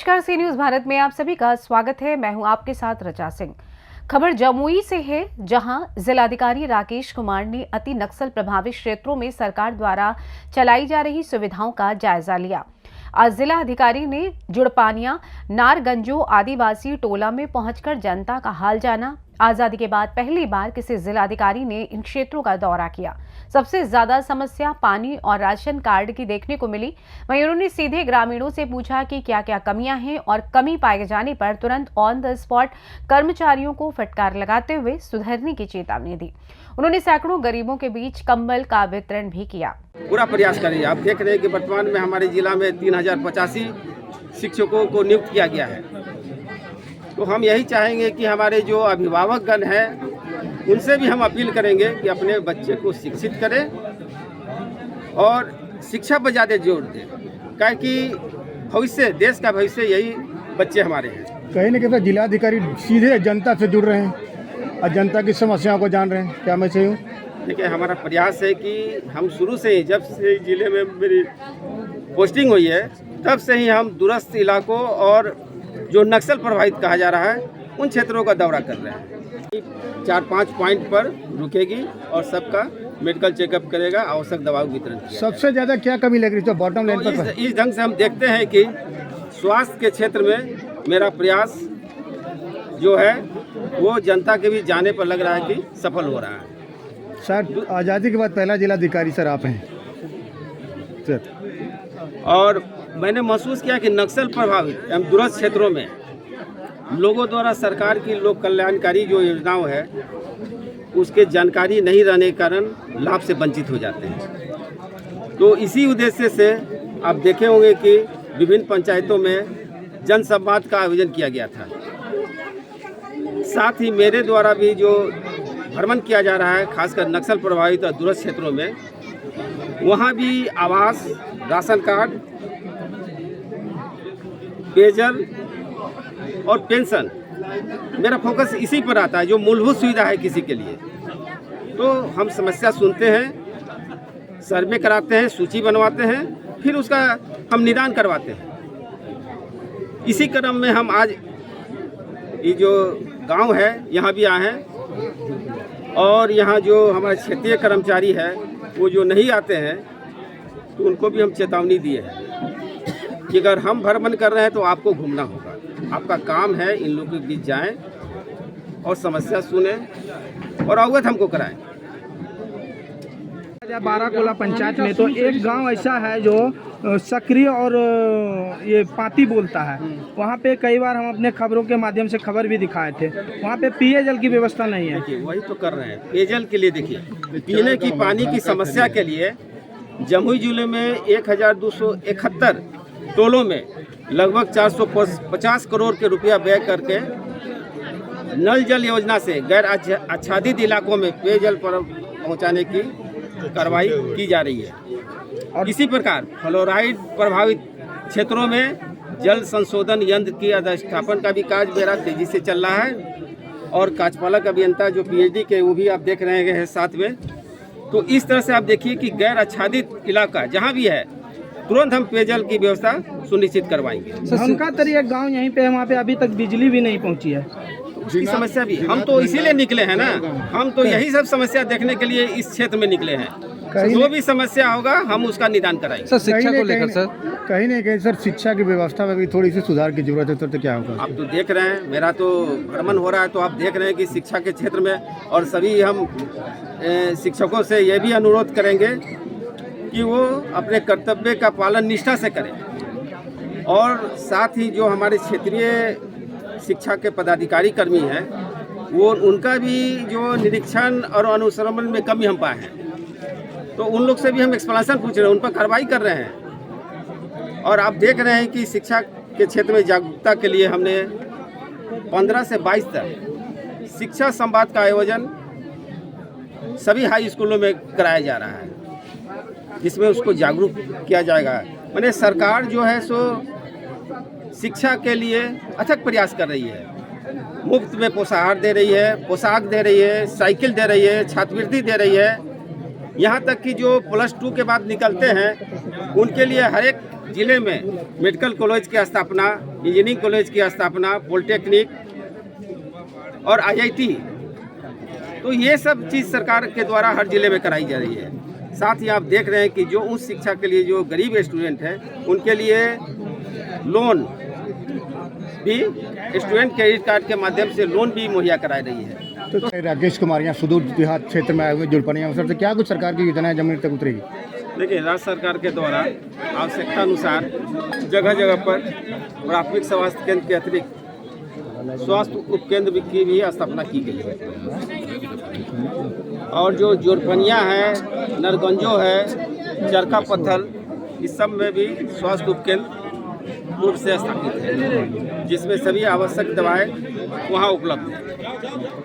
नमस्कार, सी न्यूज भारत में आप सभी का स्वागत है। मैं हूं आपके साथ रचा सिंह। खबर जमुई से है, जहां जिलाधिकारी राकेश कुमार ने अति नक्सल प्रभावित क्षेत्रों में सरकार द्वारा चलाई जा रही सुविधाओं का जायजा लिया। आज जिला अधिकारी ने जुड़पानिया नारगंजो आदिवासी टोला में पहुंचकर जनता का हाल जाना। आजादी के बाद पहली बार किसी जिलाधिकारी ने इन क्षेत्रों का दौरा किया। सबसे ज्यादा समस्या पानी और राशन कार्ड की देखने को मिली। वहीं उन्होंने सीधे ग्रामीणों से पूछा कि क्या क्या कमियां हैं और कमी पाए जाने पर तुरंत ऑन द स्पॉट कर्मचारियों को फटकार लगाते हुए सुधरने की चेतावनी दी। उन्होंने सैकड़ों गरीबों के बीच कंबल का वितरण भी किया। पूरा प्रयास करें। आप देख रहे हैं कि वर्तमान में हमारे जिला में 3085 शिक्षकों को नियुक्त किया गया है। तो हम यही चाहेंगे कि हमारे जो अभिभावकगण हैं उनसे भी हम अपील करेंगे कि अपने बच्चे को शिक्षित करें और शिक्षा पर ज़्यादा जोर दें, क्योंकि भविष्य, देश का भविष्य यही बच्चे हमारे हैं। कहीं न कहीं जिलाधिकारी सीधे जनता से जुड़ रहे हैं और जनता की समस्याओं को जान रहे हैं। क्या मैं सही हूँ? देखिए, हमारा प्रयास है कि हम शुरू से ही, जब से जिले में मेरी पोस्टिंग हुई है, तब से ही हम दूरस्थ इलाकों और जो नक्सल प्रभावित कहा जा रहा है उन क्षेत्रों का दौरा कर रहे हैं। 4-5 पॉइंट पर रुकेगी और सबका मेडिकल चेकअप करेगा, आवश्यक दवाओं वितरण किया। सबसे ज़्यादा क्या कमी लग रही है बॉटम लाइन पर? इस ढंग से हम देखते हैं कि स्वास्थ्य के क्षेत्र में मेरा प्रयास जो है वो जनता के भी जाने पर लग रहा है कि सफल हो रहा है। सर, आज़ादी के बाद पहला जिलाधिकारी सर आप हैं सर, और मैंने महसूस किया कि नक्सल प्रभावित एवं दूरस्थ क्षेत्रों में लोगों द्वारा सरकार की लोक कल्याणकारी जो योजनाओं है उसके जानकारी नहीं रहने के कारण लाभ से वंचित हो जाते हैं। तो इसी उद्देश्य से आप देखे होंगे कि विभिन्न पंचायतों में जन संवाद का आयोजन किया गया था। साथ ही मेरे द्वारा भी जो भ्रमण किया जा रहा है, खासकर नक्सल प्रभावित और दूरस्थ क्षेत्रों में, वहाँ भी आवास, राशन कार्ड, पेयजल और पेंशन, मेरा फोकस इसी पर आता है जो मूलभूत सुविधा है किसी के लिए। तो हम समस्या सुनते हैं, सर्वे कराते हैं, सूची बनवाते हैं, फिर उसका हम निदान करवाते हैं। इसी क्रम में हम आज ये जो गांव है यहाँ भी आए हैं और यहाँ जो हमारे क्षेत्रीय कर्मचारी है वो जो नहीं आते हैं तो उनको भी हम चेतावनी दिए हैं कि अगर हम भ्रमण कर रहे हैं तो आपको घूमना होगा। आपका काम है इन लोगों के बीच जाएं और समस्या सुने और अवगत हमको कराएं। 12 कोला पंचायत में तो एक गांव ऐसा है जो सक्रिय और ये पाती बोलता है। वहाँ पे कई बार हम अपने खबरों के माध्यम से खबर भी दिखाए थे। वहाँ पे पेयजल की व्यवस्था नहीं है। देखिए, वही तो कर रहे हैं। पेयजल के लिए देखिए, पीने की पानी की समस्या के लिए जमुई जिले में 1271 टोलों में लगभग 450 करोड़ के रुपया व्यय करके नल जल योजना से गैर आच्छादित इलाकों में पेयजल पहुंचाने की कार्रवाई की जा रही है। और इसी प्रकार फ्लोराइड प्रभावित क्षेत्रों में जल संशोधन यंत्र की अधिष्ठापन का भी कार्य मेरा तेजी से चल रहा है और कार्यपालक अभियंता जो PhD के वो भी आप देख रहे हैं साथ में। तो इस तरह से आप देखिए कि गैर आच्छादित इलाका जहाँ भी है तुरंत हम पेयजल की व्यवस्था सुनिश्चित करवाएंगे। हमका तरी एक गाँव यहीं पे, वहाँ पे अभी तक बिजली भी नहीं पहुँची है। उसकी समस्या भी, हम तो इसीलिए निकले हैं ना, हम तो यही सब समस्या देखने के लिए इस क्षेत्र में निकले हैं। जो भी समस्या होगा हम उसका निदान कराएंगे। सर, शिक्षा को लेकर सर कहीं नहीं कहीं सर शिक्षा की व्यवस्था में भी थोड़ी सी सुधार की जरूरत है। तो क्या होगा? आप तो देख रहे हैं, मेरा तो भ्रमण हो रहा है, तो आप देख रहे हैं कि शिक्षा के क्षेत्र में, और सभी हम शिक्षकों से ये भी अनुरोध करेंगे कि वो अपने कर्तव्य का पालन निष्ठा से करें और साथ ही जो हमारे क्षेत्रीय शिक्षा के पदाधिकारी कर्मी हैं वो उनका भी जो निरीक्षण और अनुश्रवण में कमी हम पाए हैं, तो उन लोग से भी हम एक्सप्लेनेशन पूछ रहे हैं, उन पर कार्रवाई कर रहे हैं। और आप देख रहे हैं कि शिक्षा के क्षेत्र में जागरूकता के लिए हमने 15 से 22 तक शिक्षा संवाद का आयोजन सभी हाई स्कूलों में कराया जा रहा है, जिसमें उसको जागरूक किया जाएगा। मैंने सरकार जो है सो शिक्षा के लिए अथक प्रयास कर रही है। मुफ्त में पोषाहार दे रही है, पोशाक दे रही है, साइकिल दे रही है, छात्रवृत्ति दे रही है। यहाँ तक कि जो +2 के बाद निकलते हैं उनके लिए हर एक जिले में मेडिकल कॉलेज की स्थापना, इंजीनियरिंग कॉलेज की स्थापना, पॉलिटेक्निक और IIT, तो ये सब चीज़ सरकार के द्वारा हर जिले में कराई जा रही है। साथ ही आप देख रहे हैं कि जो उच्च शिक्षा के लिए जो गरीब स्टूडेंट हैं उनके लिए लोन भी, स्टूडेंट क्रेडिट कार्ड के माध्यम से लोन भी मुहैया कराई रही है। तो राकेश कुमार यहाँ सुदूर देहात क्षेत्र में आए हुए जुड़पनिया अवसर से क्या कुछ सरकार की योजनाएं जमीन तक उतरेगी? देखिए, राज्य सरकार के द्वारा आवश्यकता अनुसार जगह जगह पर प्राथमिक स्वास्थ्य केंद्र के अतिरिक्त स्वास्थ्य उपकेंद्र की भी स्थापना की गई है। और जो जोरपनिया है, नरगंजो है, चरका पत्थल, इस सब में भी स्वास्थ्य उपकेंद्र पूर्व से स्थापित है, जिसमें सभी आवश्यक दवाएं वहां उपलब्ध हैं।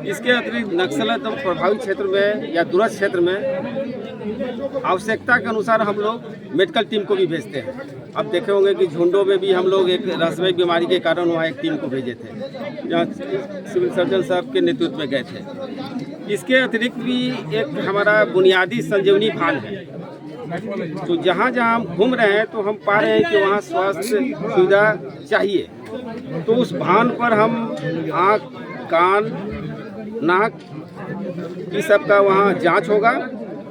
इसके अतिरिक्त नक्सलियत प्रभावित क्षेत्र में या दूरस्थ क्षेत्र में आवश्यकता के अनुसार हम लोग मेडिकल टीम को भी भेजते हैं। अब देखे होंगे कि झुंडो में भी हम लोग एक रहस्यमय बीमारी के कारण वहाँ एक टीम को भेजे थे, जहाँ सिविल सर्जन साहब के नेतृत्व में गए थे। इसके अतिरिक्त भी एक हमारा बुनियादी संजीवनी भान है, तो जहाँ जहाँ हम घूम रहे हैं तो हम पा रहे हैं कि वहाँ स्वास्थ्य सुविधा चाहिए, तो उस भान पर हम आँख, कान, नाक, ये सब का वहाँ जांच होगा।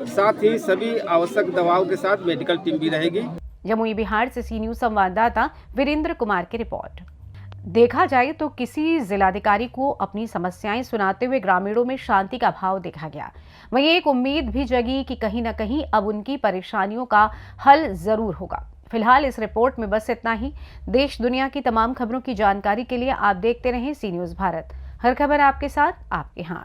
साथ ही सभी आवश्यक दवाओं के साथ मेडिकल टीम भी रहेगी। जमुई बिहार से सी न्यूज संवाददाता वीरेंद्र कुमार की रिपोर्ट। देखा जाए तो किसी जिलाधिकारी को अपनी समस्याएं सुनाते हुए ग्रामीणों में शांति का भाव देखा गया। वहीं एक उम्मीद भी जगी कि कहीं न कहीं अब उनकी परेशानियों का हल जरूर होगा। फिलहाल इस रिपोर्ट में बस इतना ही। देश दुनिया की तमाम खबरों की जानकारी के लिए आप देखते रहें सी न्यूज भारत। हर खबर आपके साथ, आपके हाथ।